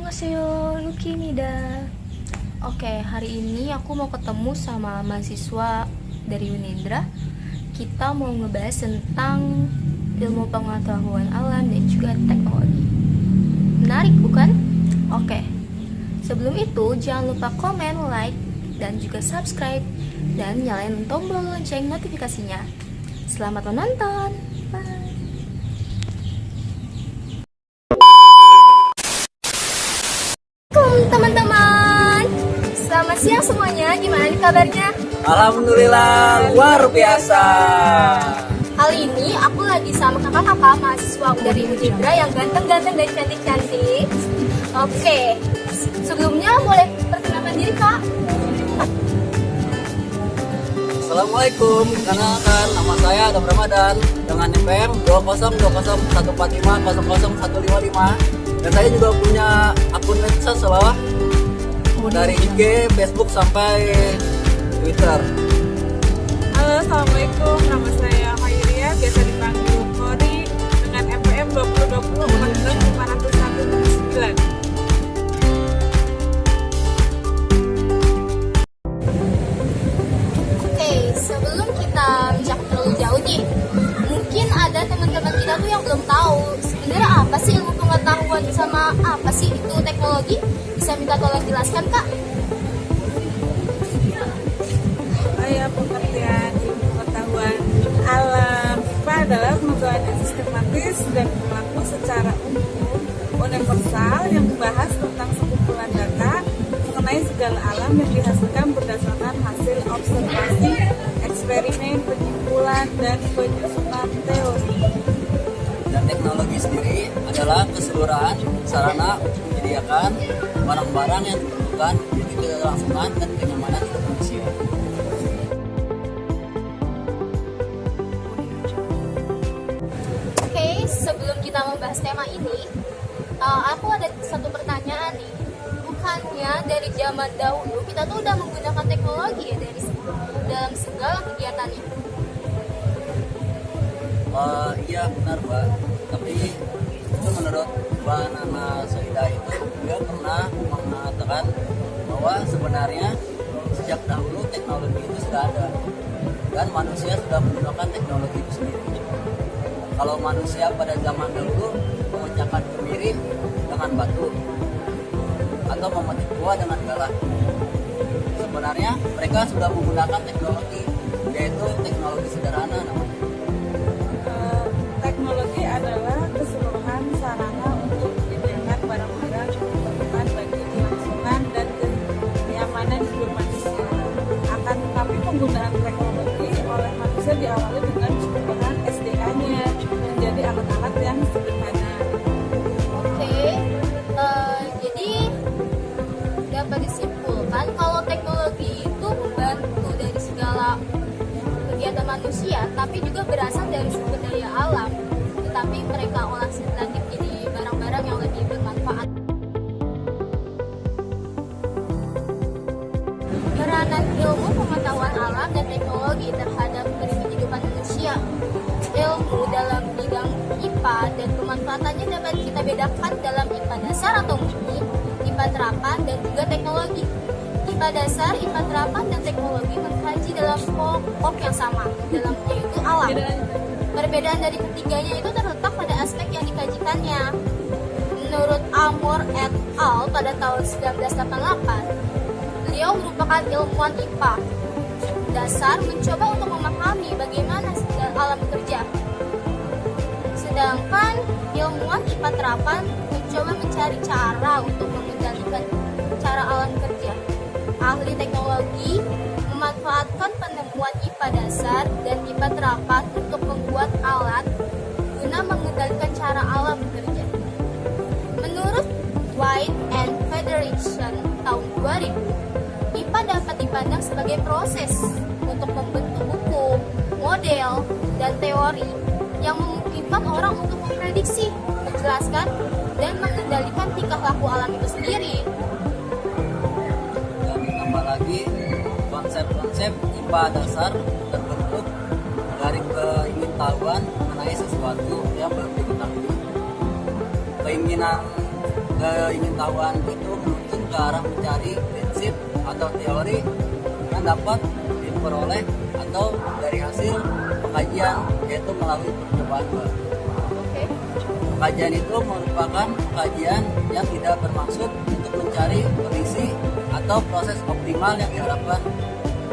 Annyeonghaseyo, Lukimida. Oke, hari ini aku mau ketemu sama mahasiswa dari Unindra. Kita mau ngebahas tentang ilmu pengetahuan alam dan juga teknologi. Menarik bukan? Oke. Sebelum itu, jangan lupa komen, like, dan juga subscribe dan nyalain tombol lonceng notifikasinya. Selamat menonton. Bye. Teman-teman, selamat siang semuanya. Gimana nih kabarnya? Alhamdulillah luar biasa. Kali ini aku lagi sama kakak-kakak mahasiswa dari Unindra yang ganteng-ganteng dan cantik-cantik. Oke, sebelumnya boleh perkenalkan diri kak? Assalamualaikum, kenalkan nama saya Adam Ramadan dengan NPM 2014145000155 dan saya juga punya akun medsos loh, dari IG, Facebook sampai Twitter. Halo, assalamualaikum. Nama saya Khairia, biasa dipanggil Kori, dengan NPM 2020 Oke, sebelum kita menjawab terlalu jauh nih, mungkin ada teman-teman kita tuh yang belum tahu sebenarnya apa sih ilmu pengetahuan sama apa sih itu teknologi. Bisa minta tolong jelaskan kak? Saya pengertian ilmu pengetahuan alam IPA adalah pengetahuan yang sistematis dan berlaku secara umum universal yang membahas tentang sekumpulan data mengenai segala alam yang dihasilkan berdasarkan hasil observasi, eksperimen, penyimpulan, dan penyusunan teori. Dan teknologi sendiri adalah keseluruhan sarana untuk menyediakan barang-barang yang diperlukan untuk kelangsungan dan kenyamanan hidup manusia. Oke, sebelum kita membahas tema ini, aku ada satu pertanyaan nih. Bukannya dari zaman dahulu kita tuh udah menggunakan teknologi ya dalam segala kegiatannya? Iya benar Mbak, tapi itu menurut Mbak Nana Soida itu dia pernah mengatakan bahwa sebenarnya sejak dahulu teknologi itu sudah ada dan manusia sudah menggunakan teknologi itu sendiri. Kalau manusia pada zaman dahulu memecahkan kemiri dengan batu atau memetik buah dengan galah, sebenarnya mereka sudah menggunakan teknologi, yaitu teknologi sederhana namanya. Teknologi adalah keseluruhan sarana untuk menyediakan barang-barang yang diperlukan bagi kelangsungan dan kenyamanan hidup manusia. Akan tetapi penggunaan teknologi oleh manusia diawali dengan penggunaan SDA-nya menjadi alat-alat yang sederhana. Oke, jadi dapat disimpulkan kalau teknologi itu membantu dari segala kegiatan manusia, tapi juga berasal dari sumber daya alam, tetapi mereka olah sintetik jadi barang-barang yang lebih bermanfaat. Peranan ilmu pengetahuan alam dan teknologi terhadap kehidupan manusia. Ilmu dalam bidang IPA dan pemanfaatannya dapat kita bedakan dalam IPA dasar atau murni, IPA terapan, dan juga teknologi. IPA dasar, IPA terapan, dan teknologi mengkaji dalam pokok yang sama, dalamnya itu alam. Perbedaan dari ketiganya itu terletak pada aspek yang dikajikannya. Menurut Amor et al. Pada tahun 1988, beliau merupakan ilmuwan IPA dasar mencoba untuk memahami bagaimana alam bekerja. Sedangkan ilmuwan IPA terapan mencoba mencari cara untuk mengendalikan cara alam bekerja. Ahli teknologi memanfaatkan penemuan IPA dasar dan IPA terapan untuk membuat alat guna mengendalikan cara alam bekerja. Menurut White and Federation tahun 2000, IPA dapat dipandang sebagai proses untuk membentuk hukum, model, dan teori yang memungkinkan orang untuk memprediksi, menjelaskan, dan mengendalikan tingkah laku alam itu sendiri. Dan ditambah lagi konsep-konsep IPA dasar terbentuk dari keingintahuan mengenai sesuatu yang belum diketahui. Keinginan keingintahuan itu menuntun ke arah mencari prinsip atau teori yang dapat diperoleh atau dari hasil pengkajian, yaitu melalui percobaan, Mbak. Oke. Kajian itu merupakan kajian yang tidak bermaksud untuk mencari kondisi atau proses optimal yang diharapkan,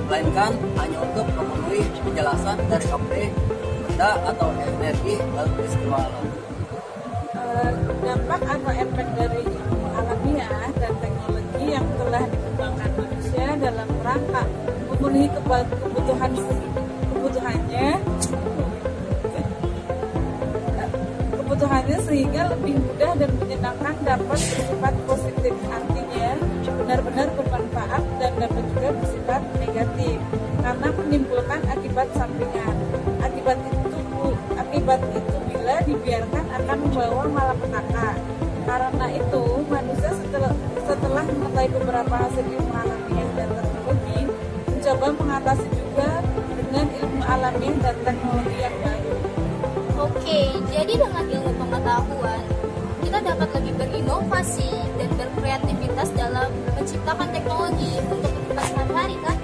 melainkan hanya untuk memenuhi penjelasan dari objek, benda, atau energi dalam peristiwa alam. Dampak atau efek dari ilmu alamiah dan teknologi yang telah dikembangkan manusia dalam rangka memenuhi kebutuhannya sehingga lebih mudah dan menyenangkan dapat bersifat positif, artinya benar-benar bermanfaat, dan dapat juga bersifat negatif karena menimbulkan akibat sampingan. Akibat itu bila dibiarkan akan membawa malapetaka. Karena itu manusia setelah mengetahui beberapa hasil ilmu alamiah dan teknologi, mencoba mengatasi juga dengan ilmu alamiah dan teknologi yang baru. Oke, jadi dengan ilmu pengetahuan, kita dapat lebih berinovasi dan berkreativitas dalam menciptakan teknologi untuk kehidupan sehari-hari, kan?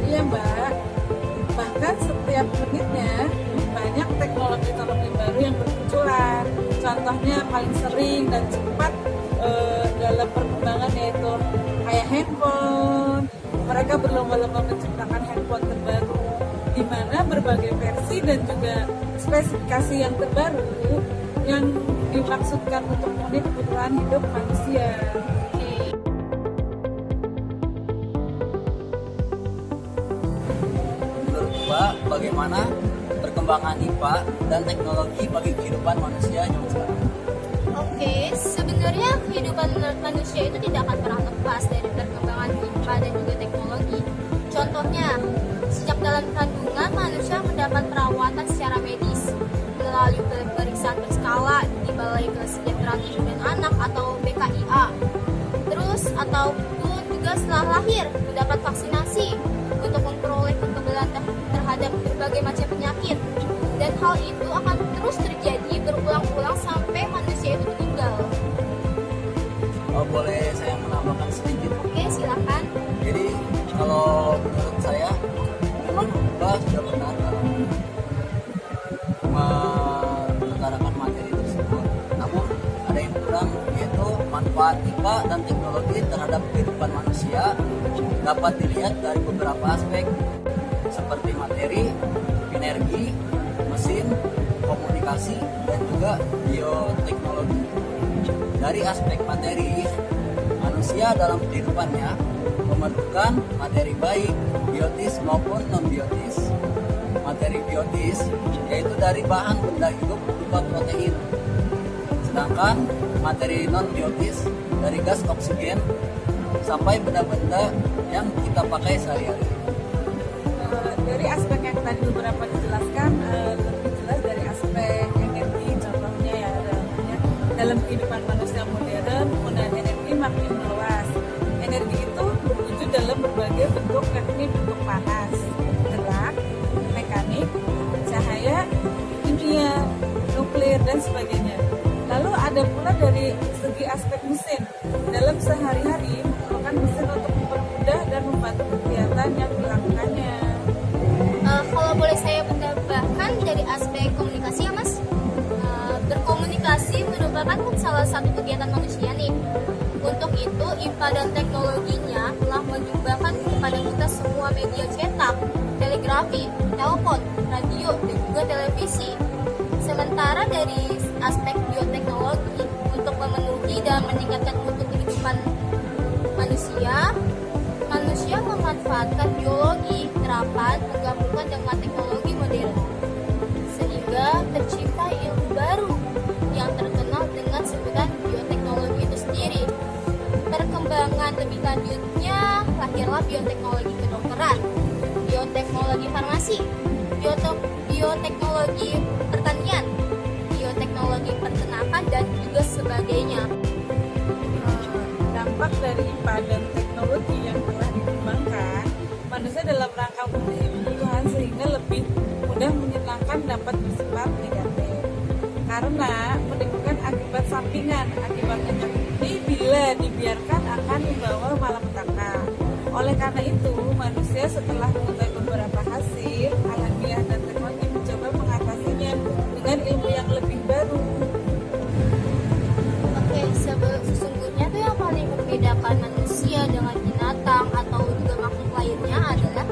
Iya, Mbak. Bahkan setiap menitnya banyak teknologi baru yang bermunculan. Contohnya paling sering dan cepat dalam perkembangan yaitu kayak handphone. Mereka berlomba-lomba menciptakan handphone terbaru, di mana berbagai versi dan juga spesifikasi yang terbaru yang dimaksudkan untuk memenuhi kebutuhan hidup manusia. Menurut Mbak, bagaimana perkembangan IPA dan teknologi bagi kehidupan manusia zaman sekarang? Oke, sebenarnya kehidupan manusia itu tidak akan pernah lepas dari perkembangan IPA dan juga teknologi. Contohnya, sejak dalam kandungan manusia mendapat perawatan secara medis melalui pemeriksaan berskala di Balai Kesejahteraan Ibu dan Anak atau BKIA. Terus ataupun juga setelah lahir mendapat vaksinasi untuk memperoleh kekebalan terhadap berbagai macam penyakit. Dan hal itu akan terus terjadi berulang-ulang sampai manusia itu meninggal. Boleh saya menambahkan sedikit? Oke, silakan. Jadi kalau menurut saya memang Mbak sudah benar mengutarakan materi tersebut. Namun ada yang kurang, yaitu manfaat IPA dan teknologi terhadap kehidupan manusia dapat dilihat dari beberapa aspek seperti materi, energi, mesin, komunikasi, dan juga bioteknologi. Dari aspek materi, manusia dalam kehidupannya memerlukan materi baik, biotis maupun non-biotis. Materi biotis yaitu dari bahan benda hidup berupa protein. Sedangkan materi non-biotis dari gas oksigen sampai benda-benda yang kita pakai sehari-hari. Dari aspek yang tadi beberapa dijelaskan, lebih jelas dari aspek energi, contohnya ya dalam kehidupan manusia modern, penggunaan energi makin meluas. Energi itu berwujud dalam berbagai bentuk, yakni bentuk panas, gerak, mekanik, cahaya, kimia, nuklir, dan sebagainya. Lalu ada pula dari segi aspek mesin. Dalam sehari-hari memerlukan mesin untuk mempermudah dan membantu kegiatan yang dilakukannya. Kalau boleh saya menambahkan dari aspek komunikasi ya Mas, berkomunikasi merupakan salah satu kegiatan manusia nih. Untuk itu IPA dan teknologinya telah menyumbangkan kepada kita semua media cetak, telegrafi, telepon, radio, dan juga televisi. Sementara dari aspek bioteknologi untuk memenuhi dan meningkatkan mutu kehidupan manusia memanfaatkan biologi terapan menggabungkan dengan teknologi modern sehingga tercipta ilmu baru yang terkenal dengan sebutan bioteknologi itu sendiri. Perkembangan lebih lanjutnya lahirlah bioteknologi kedokteran, bioteknologi farmasi, bioteknologi pertanian, bioteknologi peternakan, dan juga sebagainya. Dampak dari IPA dan teknologi yang telah dikembangkan manusia dalam rangka memenuhi kebutuhan sehingga lebih mudah menyenangkan dapat bersifat negatif karena menimbulkan akibat sampingan. Akibatnya ini Oleh karena itu, manusia setelah mengetahui beberapa hasil alamiah dan teknologi mencoba mengatasinya dengan ilmu yang lebih baru. Oke, sesungguhnya tuh yang paling membedakan manusia dengan binatang atau juga makhluk lainnya adalah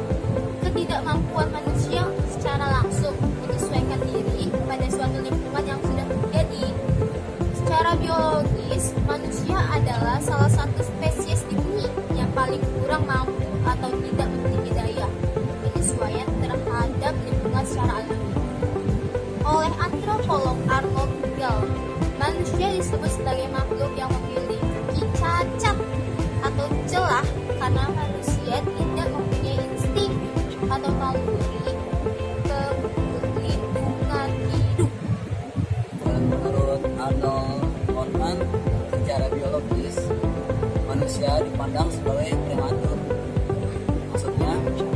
ketidakmampuan manusia secara langsung menyesuaikan diri pada suatu lingkungan yang sudah terjadi. Secara biologis, manusia adalah salah satu spesies di bumi yang paling kurang mampu atau tidak memiliki daya penyesuaian terhadap lingkungan secara alami. Oleh antropolog Arnold Gall, manusia disebut sebagai makhluk yang memiliki cacat atau celah karena manusia tidak mempunyai insting atau naluri kelindungan hidup. Dan menurut Arnold Portman, secara biologis manusia dipandang sebagai prematur. Maksudnya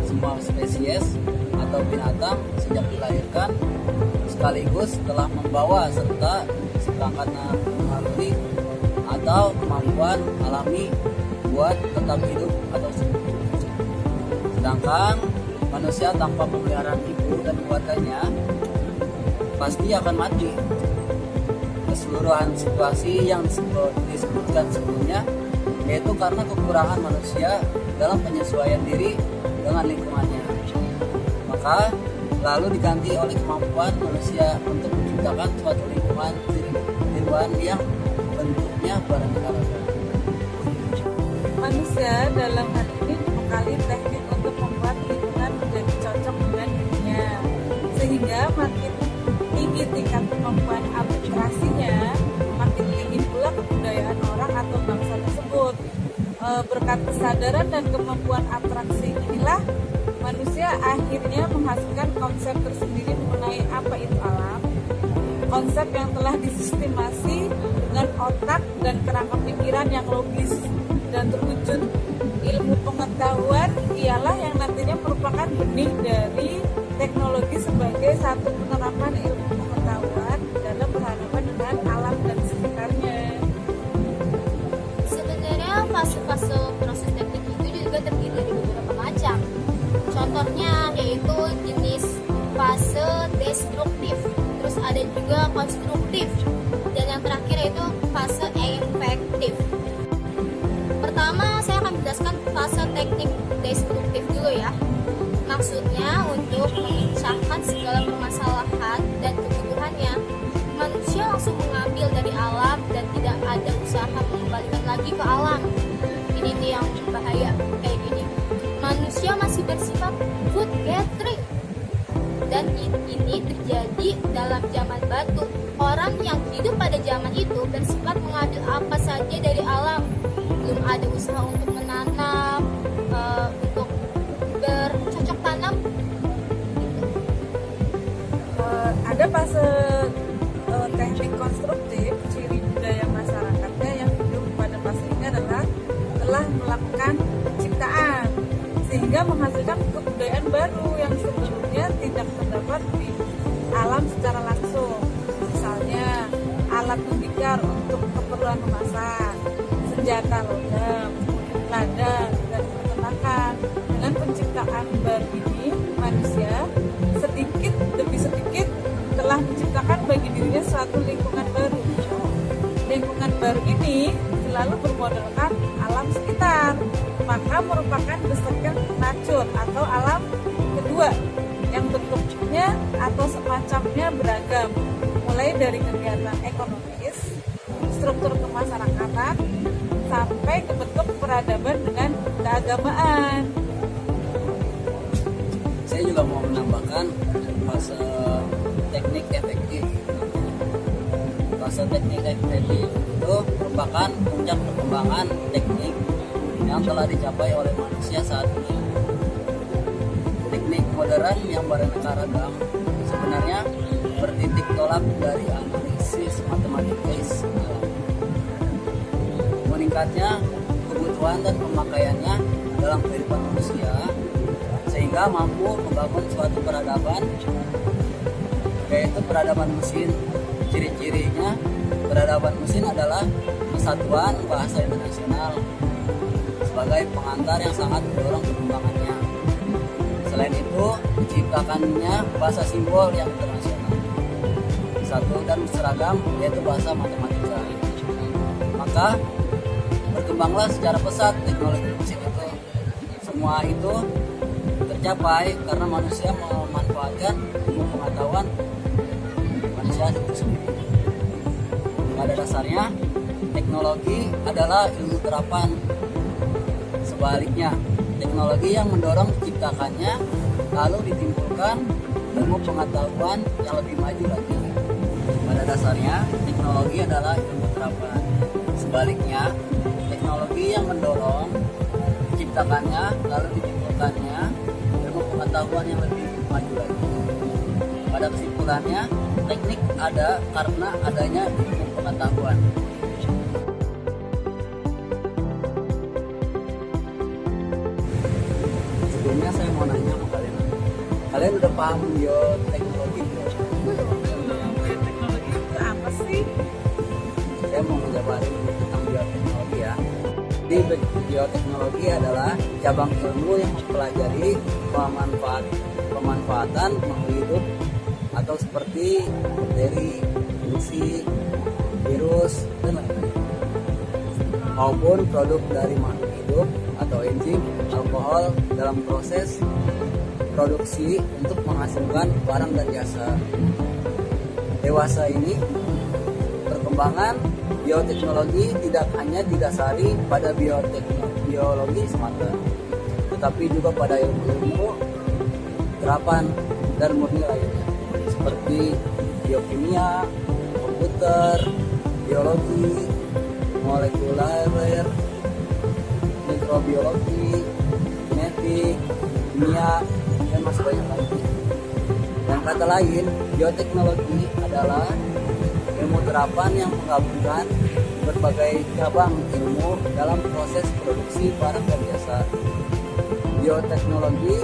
semua spesies atau binatang sejak dilahirkan sekaligus telah membawa serta seperangkat naluri atau kemampuan alami buat tetap hidup atau sembuh. Sedangkan manusia tanpa pemeliharaan ibu dan keluarganya pasti akan mati. Keseluruhan situasi yang disebutkan sebelumnya yaitu karena kekurangan manusia dalam penyesuaian diri dengan lingkungannya. Maka lalu diganti oleh kemampuan manusia untuk menciptakan suatu lingkungan yang bentuknya beraneka ragam. Manusia dalam hal ini membekali teknik untuk membuat lingkungan menjadi cocok dengan dirinya, sehingga makin tinggi tingkat kemampuan abstraksinya, makin tinggi pula kebudayaan orang atau bangsa tersebut. Berkat kesadaran dan kemampuan abstraksi inilah manusia akhirnya menghasilkan konsep tersendiri mengenai apa itu alam, konsep yang telah disistemasi dengan otak dan kerangka pikiran yang logis dan terwujud. Ilmu pengetahuan ialah yang nantinya merupakan benih dari teknologi sebagai satu penerapan ilmu pengetahuan dalam berhadapan dengan alam dan sekitarnya. Sebenarnya fase-fase proses teknik itu juga terdiri dari beberapa macam. Contohnya yaitu jenis fase destruktif, terus ada juga konstruktif, dan yang terakhir yaitu fase efektif. Pertama, saya akan menjelaskan fase teknik destruktif dulu ya. Maksudnya untuk memecahkan segala permasalahan dan kebutuhannya, manusia langsung mengambil dari alam dan tidak ada usaha mengembalikan lagi ke alam. Ini nih yang bahaya kayak gini. Manusia masih bersifat food gathering, dan ini terjadi dalam zaman batu. Orang yang hidup pada zaman itu bersifat mengambil apa saja dari alam, belum ada usaha untuk menanam, untuk bercocok tanam. Ada fase teknik konstruktif. Ciri budaya masyarakatnya yang hidup pada fase ini adalah telah melakukan penciptaan sehingga menghasilkan kebudayaan baru yang sebelumnya tidak terdapat di alam secara langsung. Misalnya alat tembikar untuk keperluan memasak, senjata logam, ladang, dan peternakan. Dengan penciptaan baru ini, manusia sedikit demi sedikit telah menciptakan bagi dirinya suatu lingkungan baru. Lingkungan baru ini selalu bermodalkan alam sekitar, maka merupakan beserta natur atau alam kedua yang bentuknya atau semacamnya beragam, mulai dari kegiatan ekonomis, struktur kemasyarakatan, sampai ke bentuk peradaban dengan keagamaan. Saya juga mau menambahkan fase teknik efektif. Fase teknik efektif itu merupakan puncak perkembangan teknik yang telah dicapai oleh manusia saat ini. Teknik modern yang beraneka ragam sebenarnya bertitik tolak dari analisis matematis alam. Meningkatnya kebutuhan dan pemakaiannya dalam kehidupan manusia sehingga mampu membangun suatu peradaban, yaitu peradaban mesin. Ciri-cirinya peradaban mesin adalah kesatuan bahasa internasional sebagai pengantar yang sangat mendorong perkembangannya. Selain itu, diciptakannya bahasa simbol yang internasional, satu dan seragam, yaitu bahasa matematika. Maka berkembanglah secara pesat teknologi musik itu. Semua itu tercapai karena manusia memanfaatkan ilmu pengetahuan manusia itu sendiri. Pada dasarnya, teknologi adalah ilmu terapan. Sebaliknya, teknologi yang mendorong diciptakannya lalu ditimbulkan ilmu pengetahuan yang lebih maju lagi. Pada dasarnya, teknologi adalah ilmu terapan. Sebaliknya, teknologi yang mendorong diciptakannya lalu ditimbulkannya ilmu pengetahuan yang lebih maju lagi. Pada kesimpulannya, teknik ada karena adanya ilmu pengetahuan. Sebelumnya saya mau nanya sama kalian udah paham bioteknologi belum? Teknologi itu apa sih? Saya mau menjabarin tentang bioteknologi ya. Jadi bioteknologi adalah cabang ilmu yang mempelajari pemanfaatan makhluk hidup atau seperti bakteri, fungsi, virus, dan lain-lain, maupun produk dari makhluk hidup atau enzim, alkohol dalam proses produksi untuk menghasilkan barang dan jasa. Dewasa ini, perkembangan bioteknologi tidak hanya didasari pada biologi semata, tetapi juga pada ilmu-ilmu terapan dan murni lainnya, seperti biokimia, komputer, biologi, molekuler, mikrobiologi, genetik, kimia, dan masih banyak lagi. Dengan kata lain, bioteknologi adalah ilmu terapan yang menggabungkan berbagai cabang ilmu dalam proses produksi barang dan jasa. Bioteknologi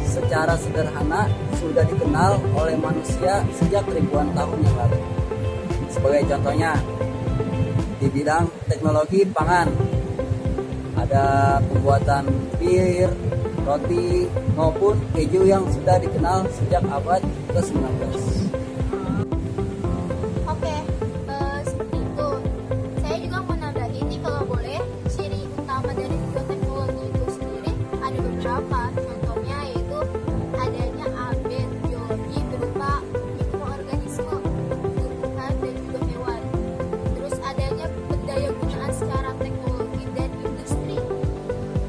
secara sederhana sudah dikenal oleh manusia sejak ribuan tahun yang lalu. Sebagai contohnya, di bidang teknologi pangan, ada pembuatan bir, roti, maupun keju yang sudah dikenal sejak abad ke-19. Oke, seperti itu. Saya juga mau nambahin nih kalau boleh, ciri utama dari bioteknologi itu sendiri ada beberapa. Contohnya yaitu adanya agen biologi berupa mikroorganisme, tumbuhan dan juga hewan. Terus adanya pendaya gunaan secara teknologi dan industri.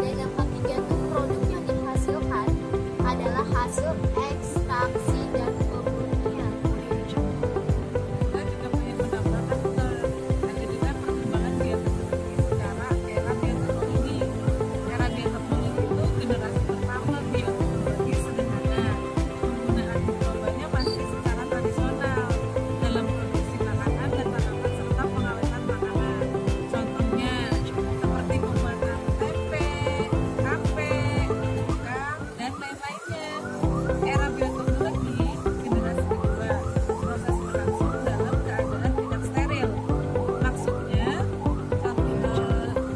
Dan yang ketiga tuh produk yang dihasilkan adalah hasil ekstraksi dan pemurnian. Kita juga punya penambahan ada juga perkembangan bioteknologi secara era bioteknologi. Era bioteknologi itu generasi pertama bioteknologi sederhana. Penggunaan mikrobanya masih secara tradisional dalam produksi makanan dan tanaman serta pengawetan makanan. Contohnya seperti pembuatan tempe, tape, cuka, dan lain-lainnya. Era bioteknologi generasi kedua, proses berlangsung dalam keadaan tidak steril. Maksudnya,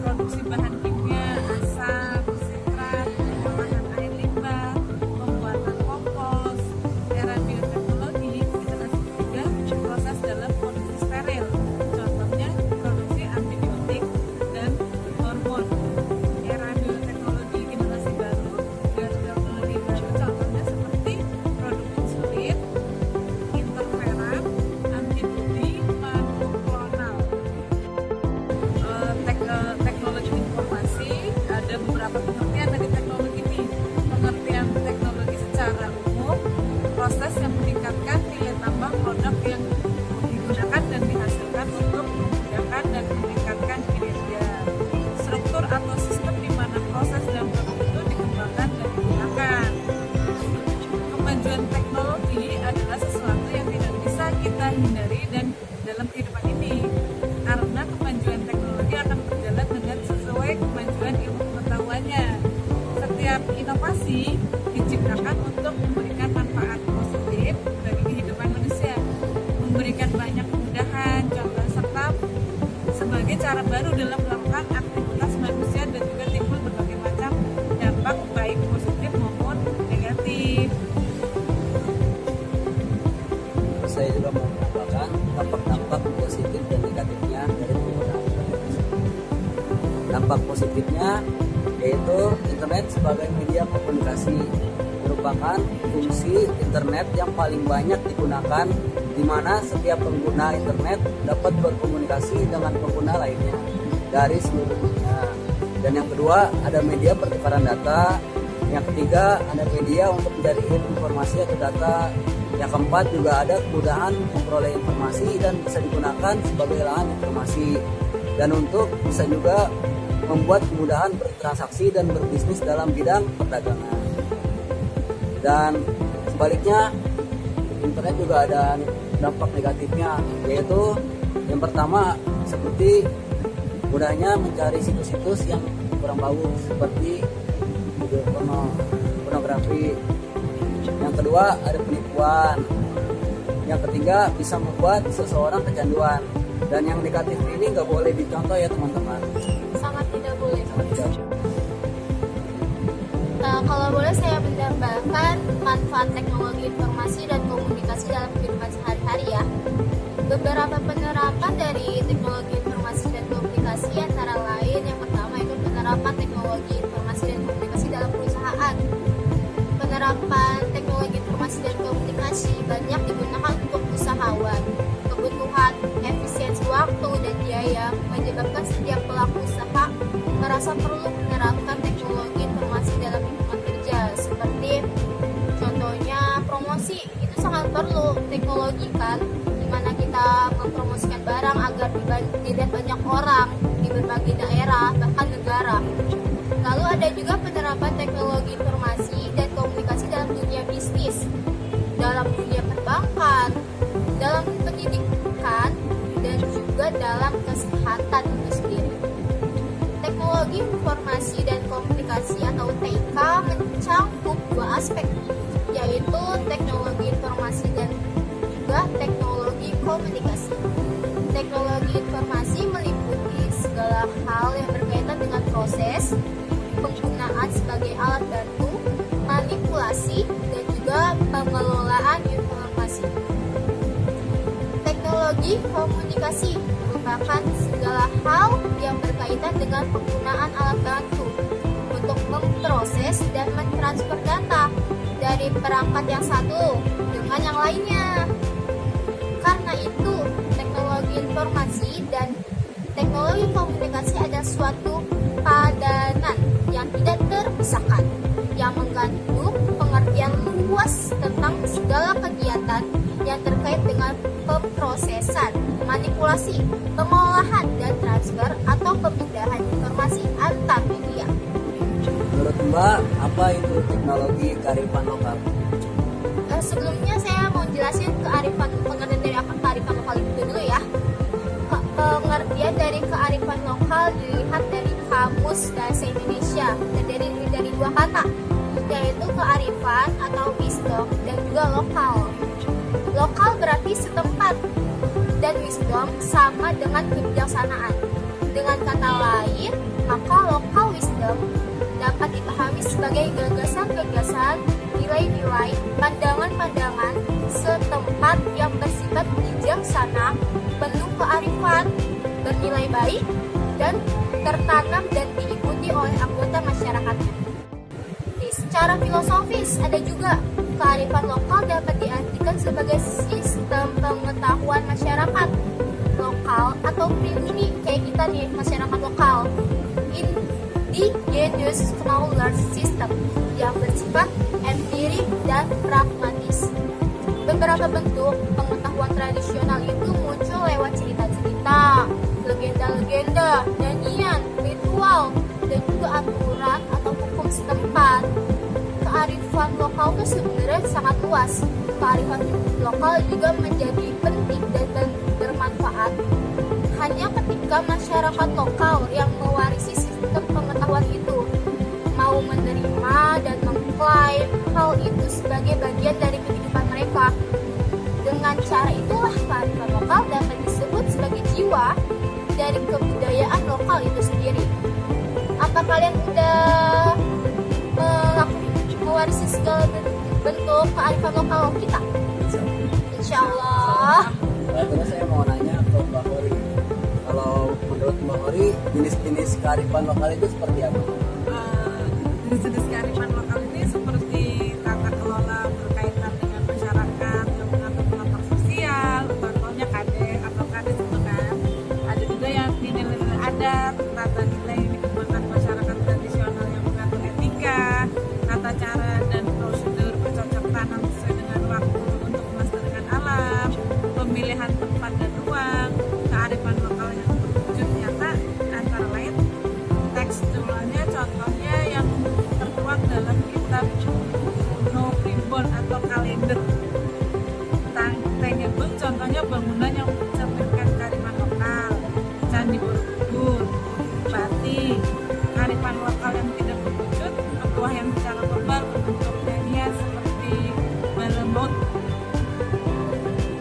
produksi bahan kimia, asam, sitrat, pengolahan air limbah, pembuatan kompos. Era bioteknologi generasi ketiga, proses dalam kondisi steril. Contohnya, produksi antibiotik dan hormon. Era bioteknologi generasi baru, contohnya seperti produk insulin, interferon, antibodi, monoklonal. Teknologi informasi, ada beberapa pengertian dari teknologi ini. Pengertian teknologi secara umum, proses yang meningkatkan nilai tambah produk yang digunakan dan dihasilkan untuk memudahkan dan meningkatkan kinerja. Struktur atau sistem di mana proses dan produk itu dikembangkan dan digunakan. Kemajuan teknologi adalah sesuatu yang tidak bisa kita hindari dan dalam kehidupan ini, karena kemajuan teknologi akan berjalan dengan sesuai kemajuan ilmu pengetahuannya. Setiap inovasi diciptakan untuk memberikan manfaat positif bagi kehidupan manusia, memberikan banyak kemudahan, contoh serta sebagai cara baru dalam melakukan aktivitas manusia dan juga Dampak positifnya yaitu internet sebagai media komunikasi merupakan fungsi internet yang paling banyak digunakan, di mana setiap pengguna internet dapat berkomunikasi dengan pengguna lainnya dari seluruh dunia. Dan yang kedua, ada media pertukaran data. Yang ketiga, ada media untuk mencari informasi atau data. Yang keempat, juga ada kemudahan memperoleh informasi dan bisa digunakan sebagai lahan informasi. Dan untuk bisa juga membuat kemudahan bertransaksi dan berbisnis dalam bidang perdagangan. Dan sebaliknya, internet juga ada dampak negatifnya, yaitu yang pertama seperti mudahnya mencari situs-situs yang kurang bagus seperti video pornografi. Yang kedua, ada penipuan. Yang ketiga, bisa membuat seseorang kecanduan. Dan yang negatif ini nggak boleh dicontoh ya teman-teman. Sangat tidak boleh. Kalau boleh saya menambahkan manfaat teknologi informasi dan komunikasi dalam kehidupan sehari-hari ya. Beberapa penerapan dari teknologi informasi dan komunikasi antara lain yang pertama itu penerapan teknologi informasi dan komunikasi dalam perusahaan. Penerapan teknologi informasi dan komunikasi banyak digunakan untuk usahawan. Kebutuhan efisiensi waktu dan biaya menyebabkan setiap pelaku usaha merasa perlu menerapkan teknologi informasi dalam lingkungan kerja, seperti contohnya promosi. Itu sangat perlu teknologi kan, dimana kita mempromosikan barang agar dilihat banyak orang di berbagai daerah bahkan negara. Lalu ada juga penerapan teknologi informasi dan komunikasi dalam dunia bisnis, dalam dunia perbankan, dalam pendidikan, dan juga dalam kesehatan itu sendiri. Teknologi informasi dan komunikasi atau TIK mencakup dua aspek, yaitu teknologi informasi dan juga teknologi komunikasi. Teknologi informasi meliputi segala hal yang berkaitan dengan proses, penggunaan sebagai alat bantu, manipulasi, dan juga pengelolaan informasi. Teknologi komunikasi merupakan segala hal yang berkaitan dengan penggunaan alat bantu untuk memproses dan mentransfer data dari perangkat yang satu dengan yang lainnya. Karena itu, teknologi informasi dan teknologi komunikasi adalah suatu padanan yang tidak terpisahkan, yang mengandung pengertian luas tentang segala kegiatan yang terkait dengan pemrosesan, manipulasi, pengolahan, dan transfer atau pemindahan informasi antar media. Menurut Mbak, apa itu teknologi kearifan lokal? Sebelumnya saya mau jelasin pengertian dari kearifan lokal itu dulu ya. Pengertian dari kearifan lokal dilihat dari Kamus Bahasa Indonesia, terdiri dari dua kata, yaitu kearifan atau wisdom dan juga lokal. Lokal berarti setempat dan wisdom sama dengan kebijaksanaan. Dengan kata lain, maka lokal wisdom dapat dipahami sebagai gagasan-gagasan, nilai-nilai, pandangan-pandangan setempat yang bersifat bijaksana, penuh kearifan, bernilai baik, dan tertanam dan diikuti oleh anggota masyarakatnya. Secara filosofis ada juga kearifan lokal dapat diartikan sebagai sistem pengetahuan masyarakat lokal atau pribumi kayak kita nih, masyarakat lokal, indigenous knowledge system yang bersifat empirik dan pragmatis. Beberapa bentuk pengetahuan tradisional itu muncul lewat cerita-cerita, legenda-legenda, nyanyian, ritual, dan juga aturan atau hukum setempat. Kearifan lokal itu sebenarnya sangat luas. Kearifan lokal juga menjadi penting dan bermanfaat hanya ketika masyarakat lokal yang mewarisi sistem pengetahuan itu mau menerima dan mengklaim hal itu sebagai bagian dari kehidupan mereka. Dengan cara itulah kearifan lokal dapat disebut sebagai jiwa dari kebudayaan lokal itu sendiri. Apa kalian udah mewarisi segala bentuk kearifan lokal kita? Insya Allah. Terus saya mau nanya ke Mbak Hori, kalau menurut Mbak Hori jenis-jenis kearifan lokal itu seperti apa? Jenis-jenis kearifan lokal ini seperti tata kelola berkaitan dengan masyarakat yang mengatur kelompok sosial, contohnya KD atau KD itu kan. Ada juga yang nilai-nilai adat, tata nilai yang dikembangkan masyarakat tradisional yang mengatur etika, tata cara dan prosedur bercocok tanam sesuai dengan waktu untuk melestarikan alam, pemilihan tempat dan ruang, kearifan lokal yang berwujud nyata antara lain tekstualnya, contohnya yang tertuang dalam kitab No Primbon atau kalender Tangebung, contohnya bangunan yang mencerminkan kearifan lokal, Candi Borobudur, Batik, kearifan lokal yang tidak berwujud, petuah yang secara verbal berbentuk nyanyian seperti Malemut.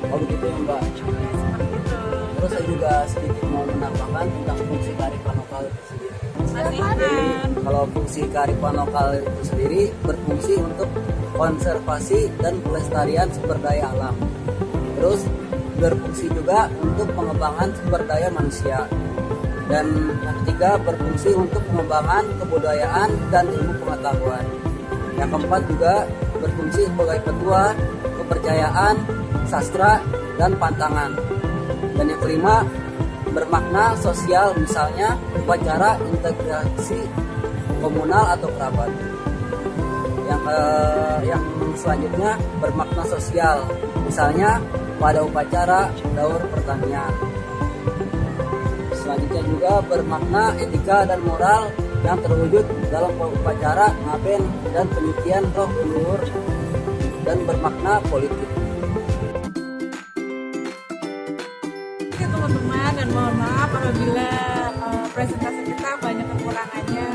Oh begitu ya Mbak. Ya, seperti itu. Terus saya juga sedikit mau menambahkan tentang fungsi kearifan lokal itu sendiri. Silakan. Kalau fungsi kearifan lokal itu sendiri berfungsi untuk konservasi dan pelestarian sumber daya alam. Terus berfungsi juga untuk pengembangan sumber daya manusia. Dan yang ketiga berfungsi untuk pengembangan kebudayaan dan ilmu pengetahuan. Yang keempat juga berfungsi sebagai petua, kepercayaan, sastra, dan pantangan. Dan yang kelima bermakna sosial, misalnya upacara integrasi komunal atau kerabat. Yang selanjutnya bermakna sosial, misalnya pada upacara daur pertanian. Selanjutnya juga bermakna etika dan moral yang terwujud dalam upacara ngaben dan penyucian roh leluhur, dan bermakna politik. Oke teman-teman, dan mohon maaf apabila presentasi kita banyak kekurangannya,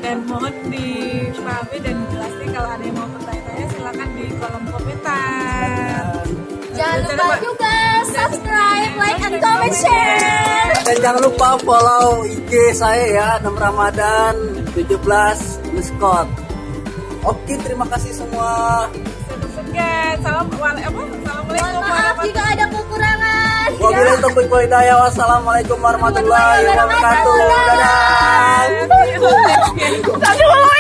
dan mohon dipahami dan dijelaskan. Kalau ada yang mau bertanya-tanya silakan di kolom komentar. Jangan lupa juga subscribe, like, and comment, share. Dan jangan lupa follow IG saya ya, 6 Ramadan 17_. Oke, terima kasih semua. Sekian, assalamualaikum Mohon maaf jika ada kekurangan. Wabillahi taufiq wal hidayah. Wassalamualaikum warahmatullahi wabarakatuh. Dadah. Dadah.